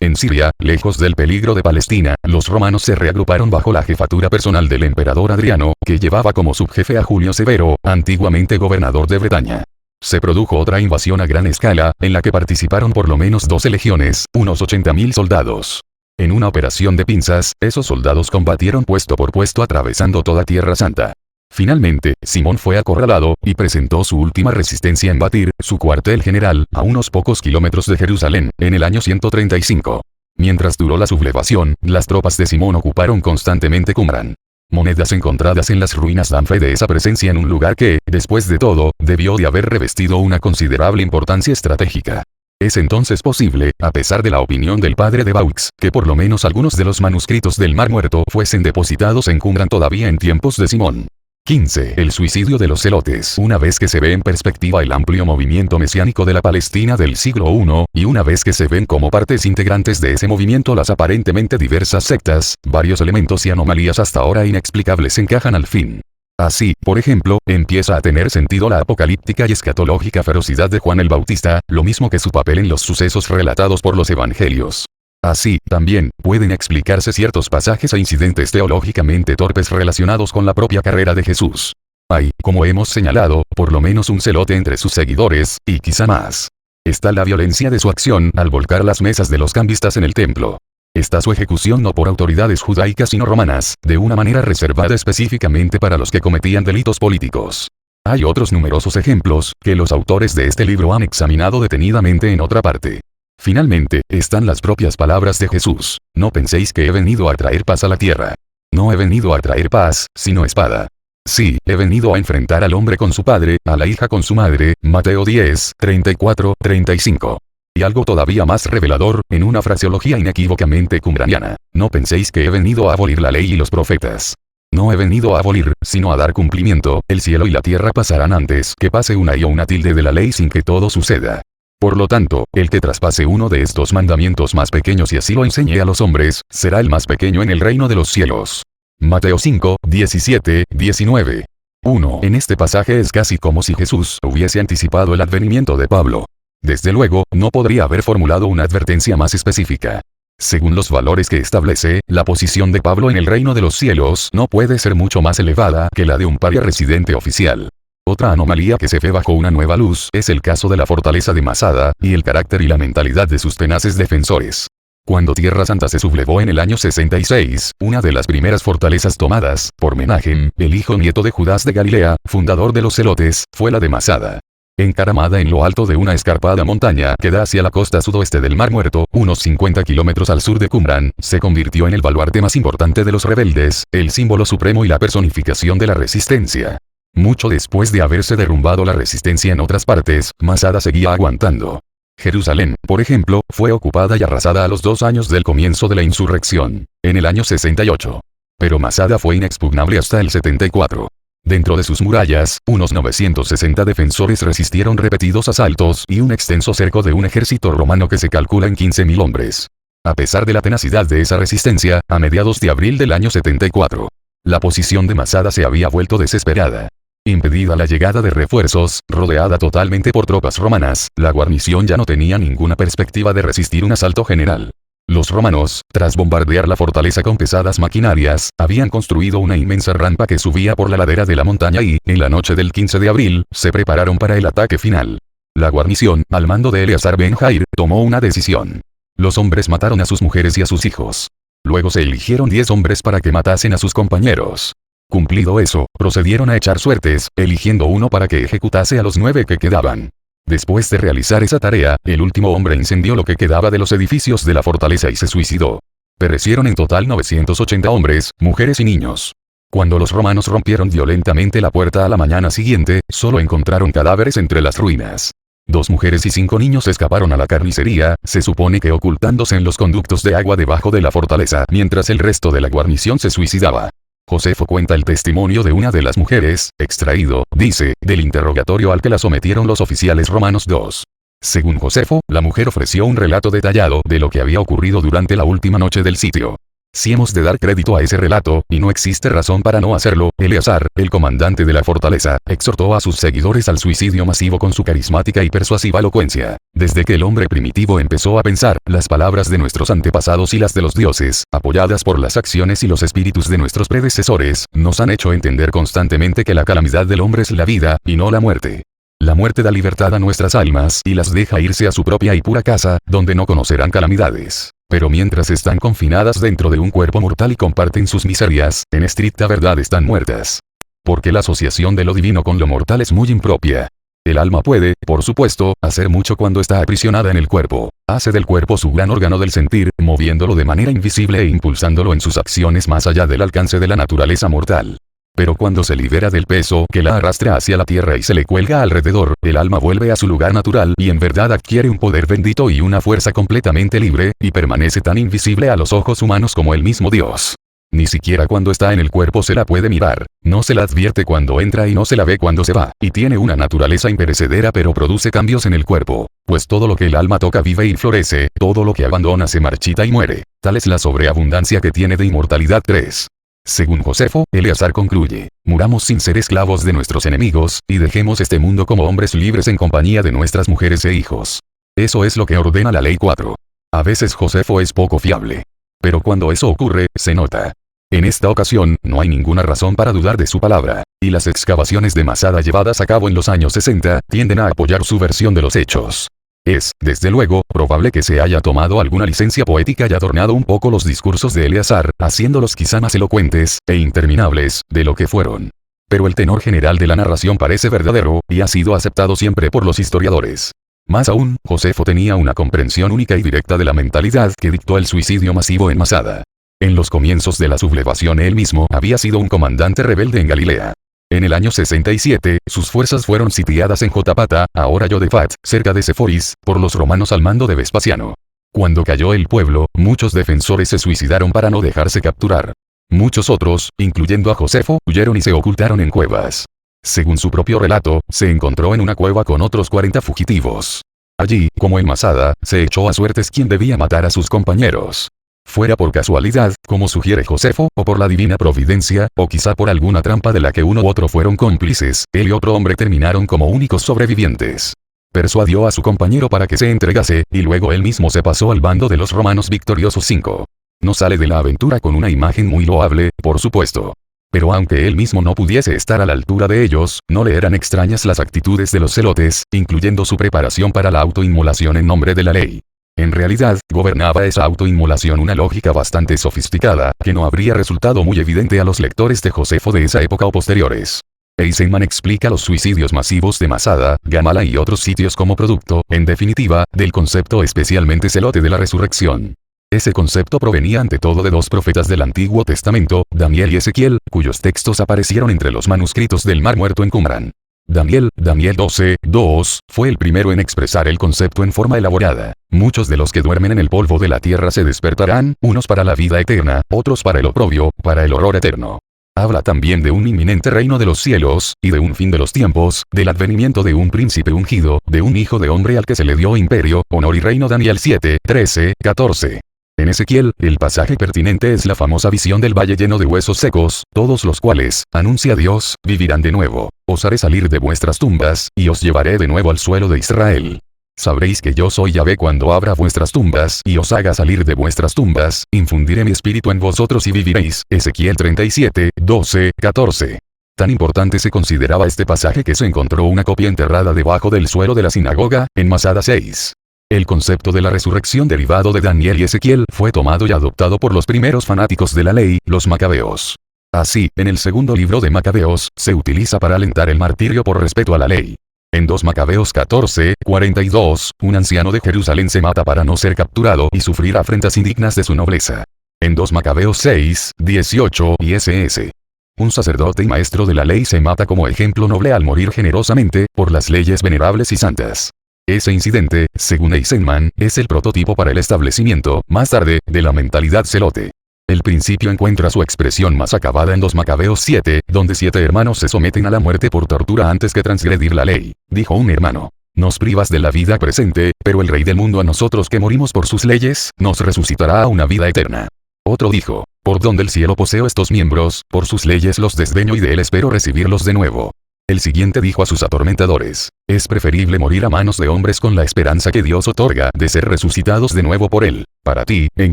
En Siria, lejos del peligro de Palestina, los romanos se reagruparon bajo la jefatura personal del emperador Adriano, que llevaba como subjefe a Julio Severo, antiguamente gobernador de Bretaña. Se produjo otra invasión a gran escala, en la que participaron por lo menos 12 legiones, unos 80.000 soldados. En una operación de pinzas, esos soldados combatieron puesto por puesto atravesando toda Tierra Santa. Finalmente, Simón fue acorralado, y presentó su última resistencia en Batir, su cuartel general, a unos pocos kilómetros de Jerusalén, en el año 135. Mientras duró la sublevación, las tropas de Simón ocuparon constantemente Qumran. Monedas encontradas en las ruinas dan fe de esa presencia en un lugar que, después de todo, debió de haber revestido una considerable importancia estratégica. Es entonces posible, a pesar de la opinión del padre de Vaux, que por lo menos algunos de los manuscritos del Mar Muerto fuesen depositados en Qumran todavía en tiempos de Simón. 15. El suicidio de los celotes. Una vez que se ve en perspectiva el amplio movimiento mesiánico de la Palestina del siglo I, y una vez que se ven como partes integrantes de ese movimiento las aparentemente diversas sectas, varios elementos y anomalías hasta ahora inexplicables encajan al fin. Así, por ejemplo, empieza a tener sentido la apocalíptica y escatológica ferocidad de Juan el Bautista, lo mismo que su papel en los sucesos relatados por los evangelios. Así, también, pueden explicarse ciertos pasajes e incidentes teológicamente torpes relacionados con la propia carrera de Jesús. Hay, como hemos señalado, por lo menos un celote entre sus seguidores, y quizá más. Está la violencia de su acción al volcar las mesas de los cambistas en el templo. Está su ejecución no por autoridades judaicas sino romanas, de una manera reservada específicamente para los que cometían delitos políticos. Hay otros numerosos ejemplos, que los autores de este libro han examinado detenidamente en otra parte. Finalmente, están las propias palabras de Jesús: no penséis que he venido a traer paz a la tierra. No he venido a traer paz, sino espada. Sí, he venido a enfrentar al hombre con su padre, a la hija con su madre, Mateo 10, 34, 35. Y algo todavía más revelador, en una fraseología inequívocamente qumraniana: no penséis que he venido a abolir la ley y los profetas. No he venido a abolir, sino a dar cumplimiento. El cielo y la tierra pasarán antes que pase una y o una tilde de la ley sin que todo suceda. Por lo tanto, el que traspase uno de estos mandamientos más pequeños y así lo enseñe a los hombres, será el más pequeño en el reino de los cielos. Mateo 5, 17, 19. 1. En este pasaje es casi como si Jesús hubiese anticipado el advenimiento de Pablo. Desde luego, no podría haber formulado una advertencia más específica. Según los valores que establece, la posición de Pablo en el reino de los cielos no puede ser mucho más elevada que la de un paria residente oficial. Otra anomalía que se ve bajo una nueva luz es el caso de la fortaleza de Masada, y el carácter y la mentalidad de sus tenaces defensores. Cuando Tierra Santa se sublevó en el año 66, una de las primeras fortalezas tomadas, por Menahem, el hijo nieto de Judas de Galilea, fundador de los celotes, fue la de Masada. Encaramada en lo alto de una escarpada montaña que da hacia la costa sudoeste del Mar Muerto, unos 50 kilómetros al sur de Qumran, se convirtió en el baluarte más importante de los rebeldes, el símbolo supremo y la personificación de la resistencia. Mucho después de haberse derrumbado la resistencia en otras partes, Masada seguía aguantando. Jerusalén, por ejemplo, fue ocupada y arrasada a los 2 años del comienzo de la insurrección, en el año 68. Pero Masada fue inexpugnable hasta el 74. Dentro de sus murallas, unos 960 defensores resistieron repetidos asaltos y un extenso cerco de un ejército romano que se calcula en 15.000 hombres. A pesar de la tenacidad de esa resistencia, a mediados de abril del año 74, la posición de Masada se había vuelto desesperada. Impedida la llegada de refuerzos, rodeada totalmente por tropas romanas, la guarnición ya no tenía ninguna perspectiva de resistir un asalto general. Los romanos, tras bombardear la fortaleza con pesadas maquinarias, habían construido una inmensa rampa que subía por la ladera de la montaña y, en la noche del 15 de abril, se prepararon para el ataque final. La guarnición, al mando de Eleazar ben Jair, tomó una decisión. Los hombres mataron a sus mujeres y a sus hijos. Luego se eligieron 10 hombres para que matasen a sus compañeros. Cumplido eso, procedieron a echar suertes, eligiendo uno para que ejecutase a los 9 que quedaban. Después de realizar esa tarea, el último hombre incendió lo que quedaba de los edificios de la fortaleza y se suicidó. Perecieron en total 980 hombres, mujeres y niños. Cuando los romanos rompieron violentamente la puerta a la mañana siguiente, solo encontraron cadáveres entre las ruinas. 2 mujeres y 5 niños escaparon a la carnicería, se supone que ocultándose en los conductos de agua debajo de la fortaleza, mientras el resto de la guarnición se suicidaba. Josefo cuenta el testimonio de una de las mujeres, extraído, dice, del interrogatorio al que la sometieron los oficiales romanos 2. Según Josefo, la mujer ofreció un relato detallado de lo que había ocurrido durante la última noche del sitio. Si hemos de dar crédito a ese relato, y no existe razón para no hacerlo, Eleazar, el comandante de la fortaleza, exhortó a sus seguidores al suicidio masivo con su carismática y persuasiva elocuencia. Desde que el hombre primitivo empezó a pensar, las palabras de nuestros antepasados y las de los dioses, apoyadas por las acciones y los espíritus de nuestros predecesores, nos han hecho entender constantemente que la calamidad del hombre es la vida, y no la muerte. La muerte da libertad a nuestras almas y las deja irse a su propia y pura casa, donde no conocerán calamidades. Pero mientras están confinadas dentro de un cuerpo mortal y comparten sus miserias, en estricta verdad están muertas. Porque la asociación de lo divino con lo mortal es muy impropia. El alma puede, por supuesto, hacer mucho cuando está aprisionada en el cuerpo. Hace del cuerpo su gran órgano del sentir, moviéndolo de manera invisible e impulsándolo en sus acciones más allá del alcance de la naturaleza mortal. Pero cuando se libera del peso que la arrastra hacia la tierra y se le cuelga alrededor, el alma vuelve a su lugar natural y en verdad adquiere un poder bendito y una fuerza completamente libre, y permanece tan invisible a los ojos humanos como el mismo Dios. Ni siquiera cuando está en el cuerpo se la puede mirar, no se la advierte cuando entra y no se la ve cuando se va, y tiene una naturaleza imperecedera pero produce cambios en el cuerpo, pues todo lo que el alma toca vive y florece, todo lo que abandona se marchita y muere, tal es la sobreabundancia que tiene de inmortalidad. 3. Según Josefo, Eleazar concluye, muramos sin ser esclavos de nuestros enemigos, y dejemos este mundo como hombres libres en compañía de nuestras mujeres e hijos. Eso es lo que ordena la ley 4. A veces Josefo es poco fiable. Pero cuando eso ocurre, se nota. En esta ocasión, no hay ninguna razón para dudar de su palabra, y las excavaciones de Masada llevadas a cabo en los años 60, tienden a apoyar su versión de los hechos. Es, desde luego, probable que se haya tomado alguna licencia poética y adornado un poco los discursos de Eleazar, haciéndolos quizá más elocuentes, e interminables, de lo que fueron. Pero el tenor general de la narración parece verdadero, y ha sido aceptado siempre por los historiadores. Más aún, Josefo tenía una comprensión única y directa de la mentalidad que dictó el suicidio masivo en Masada. En los comienzos de la sublevación él mismo había sido un comandante rebelde en Galilea. En el año 67, sus fuerzas fueron sitiadas en Jotapata, ahora Yodefat, cerca de Seforis, por los romanos al mando de Vespasiano. Cuando cayó el pueblo, muchos defensores se suicidaron para no dejarse capturar. Muchos otros, incluyendo a Josefo, huyeron y se ocultaron en cuevas. Según su propio relato, se encontró en una cueva con otros 40 fugitivos. Allí, como en Masada, se echó a suertes quién debía matar a sus compañeros. Fuera por casualidad, como sugiere Josefo, o por la divina providencia, o quizá por alguna trampa de la que uno u otro fueron cómplices, él y otro hombre terminaron como únicos sobrevivientes. Persuadió a su compañero para que se entregase, y luego él mismo se pasó al bando de los romanos victoriosos. 5. No sale de la aventura con una imagen muy loable, por supuesto. Pero aunque él mismo no pudiese estar a la altura de ellos, no le eran extrañas las actitudes de los celotes, incluyendo su preparación para la autoinmolación en nombre de la ley. En realidad, gobernaba esa autoinmolación una lógica bastante sofisticada, que no habría resultado muy evidente a los lectores de Josefo de esa época o posteriores. Eisenman explica los suicidios masivos de Masada, Gamala y otros sitios como producto, en definitiva, del concepto especialmente celote de la resurrección. Ese concepto provenía ante todo de dos profetas del Antiguo Testamento, Daniel y Ezequiel, cuyos textos aparecieron entre los manuscritos del Mar Muerto en Qumran. Daniel 12:2, fue el primero en expresar el concepto en forma elaborada. Muchos de los que duermen en el polvo de la tierra se despertarán, unos para la vida eterna, otros para el oprobio, para el horror eterno. Habla también de un inminente reino de los cielos, y de un fin de los tiempos, del advenimiento de un príncipe ungido, de un hijo de hombre al que se le dio imperio, honor y reino. Daniel 7:13-14. En Ezequiel, el pasaje pertinente es la famosa visión del valle lleno de huesos secos, todos los cuales, anuncia Dios, vivirán de nuevo. Os haré salir de vuestras tumbas, y os llevaré de nuevo al suelo de Israel. Sabréis que yo soy Yahvé cuando abra vuestras tumbas y os haga salir de vuestras tumbas, infundiré mi espíritu en vosotros y viviréis. Ezequiel 37:12-14. Tan importante se consideraba este pasaje que se encontró una copia enterrada debajo del suelo de la sinagoga, en Masada 6. El concepto de la resurrección derivado de Daniel y Ezequiel fue tomado y adoptado por los primeros fanáticos de la ley, los macabeos. Así, en el segundo libro de Macabeos, se utiliza para alentar el martirio por respeto a la ley. En 2 Macabeos 14:42, un anciano de Jerusalén se mata para no ser capturado y sufrir afrentas indignas de su nobleza. En 2 Macabeos 6:18 y ss. Un sacerdote y maestro de la ley se mata como ejemplo noble al morir generosamente, por las leyes venerables y santas. Ese incidente, según Eisenman, es el prototipo para el establecimiento, más tarde, de la mentalidad celote. El principio encuentra su expresión más acabada en 2 Macabeos 7, donde 7 hermanos se someten a la muerte por tortura antes que transgredir la ley. Dijo un hermano: nos privas de la vida presente, pero el Rey del mundo a nosotros que morimos por sus leyes, nos resucitará a una vida eterna. Otro dijo, por donde el cielo poseo estos miembros, por sus leyes los desdeño y de él espero recibirlos de nuevo. El siguiente dijo a sus atormentadores, es preferible morir a manos de hombres con la esperanza que Dios otorga de ser resucitados de nuevo por él. Para ti, en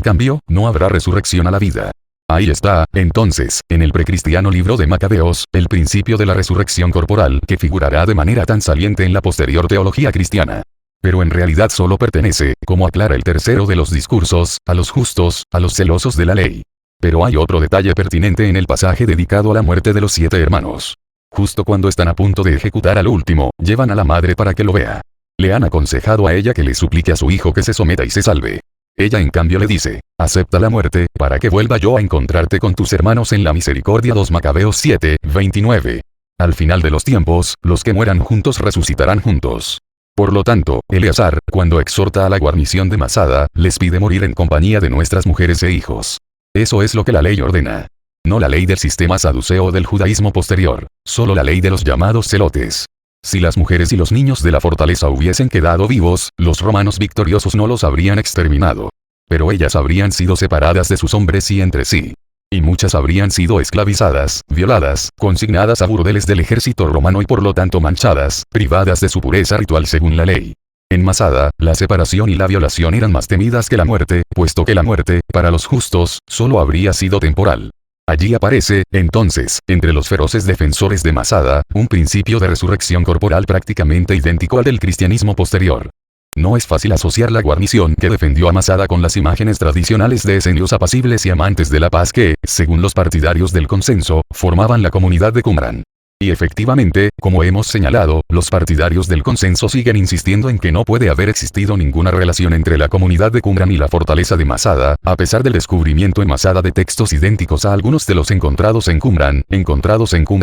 cambio, no habrá resurrección a la vida. Ahí está, entonces, en el precristiano libro de Macabeos, el principio de la resurrección corporal que figurará de manera tan saliente en la posterior teología cristiana. Pero en realidad solo pertenece, como aclara el tercero de los discursos, a los justos, a los celosos de la ley. Pero hay otro detalle pertinente en el pasaje dedicado a la muerte de los 7 hermanos. Justo cuando están a punto de ejecutar al último, llevan a la madre para que lo vea. Le han aconsejado a ella que le suplique a su hijo que se someta y se salve. Ella en cambio le dice, acepta la muerte, para que vuelva yo a encontrarte con tus hermanos en la misericordia. 2 Macabeos 7, 29. Al final de los tiempos, los que mueran juntos resucitarán juntos. Por lo tanto, Eleazar, cuando exhorta a la guarnición de Masada, les pide morir en compañía de nuestras mujeres e hijos. Eso es lo que la ley ordena. No la ley del sistema saduceo o del judaísmo posterior, solo la ley de los llamados celotes. Si las mujeres y los niños de la fortaleza hubiesen quedado vivos, los romanos victoriosos no los habrían exterminado. Pero ellas habrían sido separadas de sus hombres y entre sí. Y muchas habrían sido esclavizadas, violadas, consignadas a burdeles del ejército romano y por lo tanto manchadas, privadas de su pureza ritual según la ley. En Masada, la separación y la violación eran más temidas que la muerte, puesto que la muerte, para los justos, solo habría sido temporal. Allí aparece, entonces, entre los feroces defensores de Masada, un principio de resurrección corporal prácticamente idéntico al del cristianismo posterior. No es fácil asociar la guarnición que defendió a Masada con las imágenes tradicionales de esenios apacibles y amantes de la paz que, según los partidarios del consenso, formaban la comunidad de Qumran. Y efectivamente, como hemos señalado, los partidarios del consenso siguen insistiendo en que no puede haber existido ninguna relación entre la comunidad de Qumran y la fortaleza de Masada, a pesar del descubrimiento en Masada de textos idénticos a algunos de los encontrados en Qumran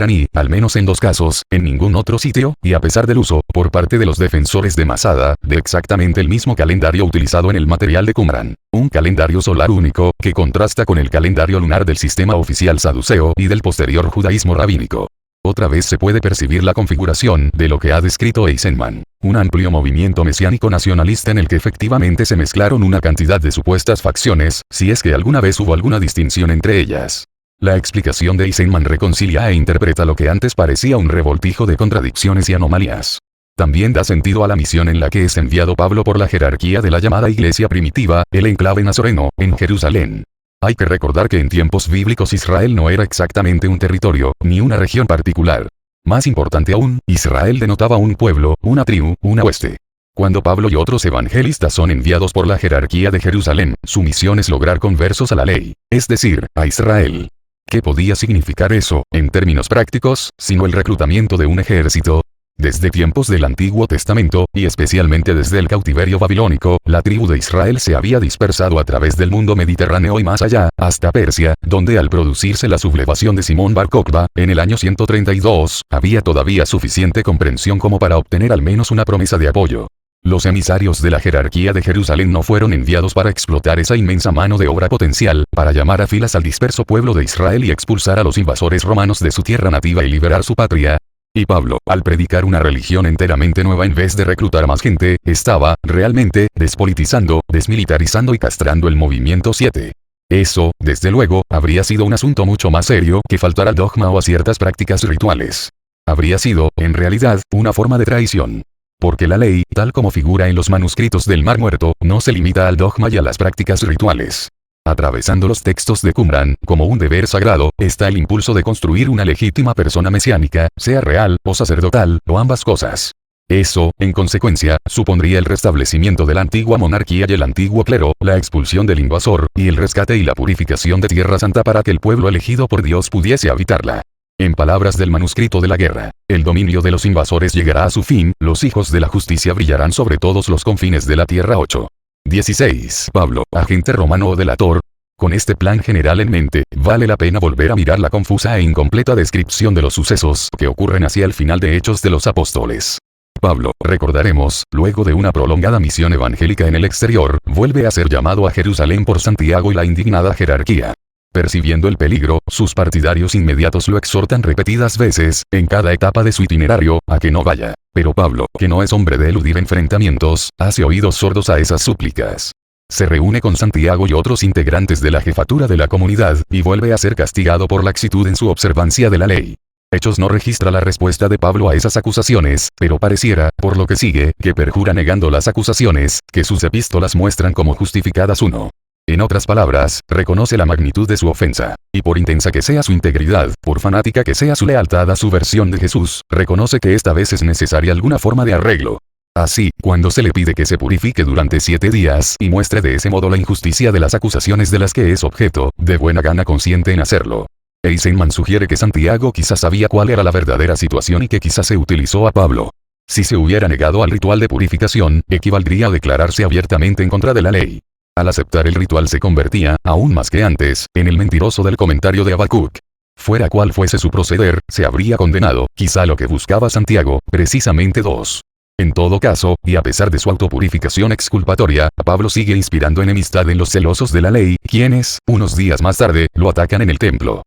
y, al menos en 2 casos, en ningún otro sitio, y a pesar del uso, por parte de los defensores de Masada, de exactamente el mismo calendario utilizado en el material de Qumran. Un calendario solar único, que contrasta con el calendario lunar del sistema oficial saduceo y del posterior judaísmo rabínico. Otra vez se puede percibir la configuración de lo que ha descrito Eisenman, un amplio movimiento mesiánico nacionalista en el que efectivamente se mezclaron una cantidad de supuestas facciones, si es que alguna vez hubo alguna distinción entre ellas. La explicación de Eisenman reconcilia e interpreta lo que antes parecía un revoltijo de contradicciones y anomalías. También da sentido a la misión en la que es enviado Pablo por la jerarquía de la llamada iglesia primitiva, el enclave nazoreno, en Jerusalén. Hay que recordar que en tiempos bíblicos Israel no era exactamente un territorio, ni una región particular. Más importante aún, Israel denotaba un pueblo, una tribu, una hueste. Cuando Pablo y otros evangelistas son enviados por la jerarquía de Jerusalén, su misión es lograr conversos a la ley, es decir, a Israel. ¿Qué podía significar eso, en términos prácticos, sino el reclutamiento de un ejército? Desde tiempos del Antiguo Testamento, y especialmente desde el cautiverio babilónico, la tribu de Israel se había dispersado a través del mundo mediterráneo y más allá, hasta Persia, donde al producirse la sublevación de Simón Bar Kokhba, en el año 132, había todavía suficiente comprensión como para obtener al menos una promesa de apoyo. Los emisarios de la jerarquía de Jerusalén no fueron enviados para explotar esa inmensa mano de obra potencial, para llamar a filas al disperso pueblo de Israel y expulsar a los invasores romanos de su tierra nativa y liberar su patria. Y Pablo, al predicar una religión enteramente nueva en vez de reclutar a más gente, estaba, realmente, despolitizando, desmilitarizando y castrando el movimiento 7. Eso, desde luego, habría sido un asunto mucho más serio que faltar al dogma o a ciertas prácticas rituales. Habría sido, en realidad, una forma de traición. Porque la ley, tal como figura en los manuscritos del Mar Muerto, no se limita al dogma y a las prácticas rituales. Atravesando los textos de Qumran, como un deber sagrado, está el impulso de construir una legítima persona mesiánica, sea real, o sacerdotal, o ambas cosas. Eso, en consecuencia, supondría el restablecimiento de la antigua monarquía y el antiguo clero, la expulsión del invasor, y el rescate y la purificación de Tierra Santa para que el pueblo elegido por Dios pudiese habitarla. En palabras del manuscrito de la guerra, el dominio de los invasores llegará a su fin, los hijos de la justicia brillarán sobre todos los confines de la tierra. 8. 16. Pablo, agente romano o delator. Con este plan general en mente, vale la pena volver a mirar la confusa e incompleta descripción de los sucesos que ocurren hacia el final de Hechos de los Apóstoles. Pablo, recordaremos, luego de una prolongada misión evangélica en el exterior, vuelve a ser llamado a Jerusalén por Santiago y la indignada jerarquía. Percibiendo el peligro, sus partidarios inmediatos lo exhortan repetidas veces, en cada etapa de su itinerario, a que no vaya. Pero Pablo, que no es hombre de eludir enfrentamientos, hace oídos sordos a esas súplicas. Se reúne con Santiago y otros integrantes de la jefatura de la comunidad, y vuelve a ser castigado por laxitud en su observancia de la ley. Hechos no registra la respuesta de Pablo a esas acusaciones, pero pareciera, por lo que sigue, que perjura negando las acusaciones, que sus epístolas muestran como justificadas 1. En otras palabras, reconoce la magnitud de su ofensa, y por intensa que sea su integridad, por fanática que sea su lealtad a su versión de Jesús, reconoce que esta vez es necesaria alguna forma de arreglo. Así, cuando se le pide que se purifique durante 7 días y muestre de ese modo la injusticia de las acusaciones de las que es objeto, de buena gana consiente en hacerlo. Eisenman sugiere que Santiago quizás sabía cuál era la verdadera situación y que quizás se utilizó a Pablo. Si se hubiera negado al ritual de purificación, equivaldría a declararse abiertamente en contra de la ley. Al aceptar el ritual se convertía, aún más que antes, en el mentiroso del comentario de Habacuc. Fuera cual fuese su proceder, se habría condenado, quizá lo que buscaba Santiago, precisamente 2. En todo caso, y a pesar de su autopurificación exculpatoria, Pablo sigue inspirando enemistad en los celosos de la ley, quienes, unos días más tarde, lo atacan en el templo.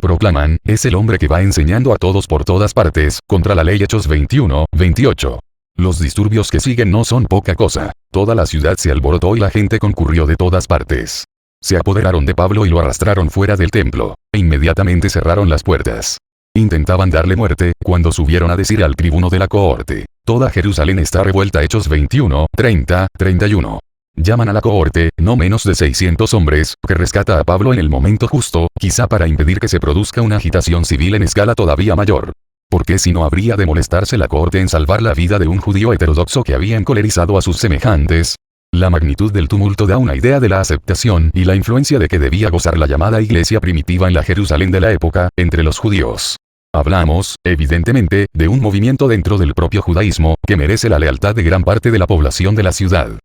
Proclaman, es el hombre que va enseñando a todos por todas partes, contra la ley. Hechos 21, 28. Los disturbios que siguen no son poca cosa. Toda la ciudad se alborotó y la gente concurrió de todas partes. Se apoderaron de Pablo y lo arrastraron fuera del templo, e inmediatamente cerraron las puertas. Intentaban darle muerte, cuando subieron a decir al tribuno de la cohorte: toda Jerusalén está revuelta. Hechos 21, 30, 31. Llaman a la cohorte, no menos de 600 hombres, que rescata a Pablo en el momento justo, quizá para impedir que se produzca una agitación civil en escala todavía mayor. ¿Por qué si no habría de molestarse la cohorte en salvar la vida de un judío heterodoxo que había encolerizado a sus semejantes? La magnitud del tumulto da una idea de la aceptación y la influencia de que debía gozar la llamada iglesia primitiva en la Jerusalén de la época, entre los judíos. Hablamos, evidentemente, de un movimiento dentro del propio judaísmo, que merece la lealtad de gran parte de la población de la ciudad.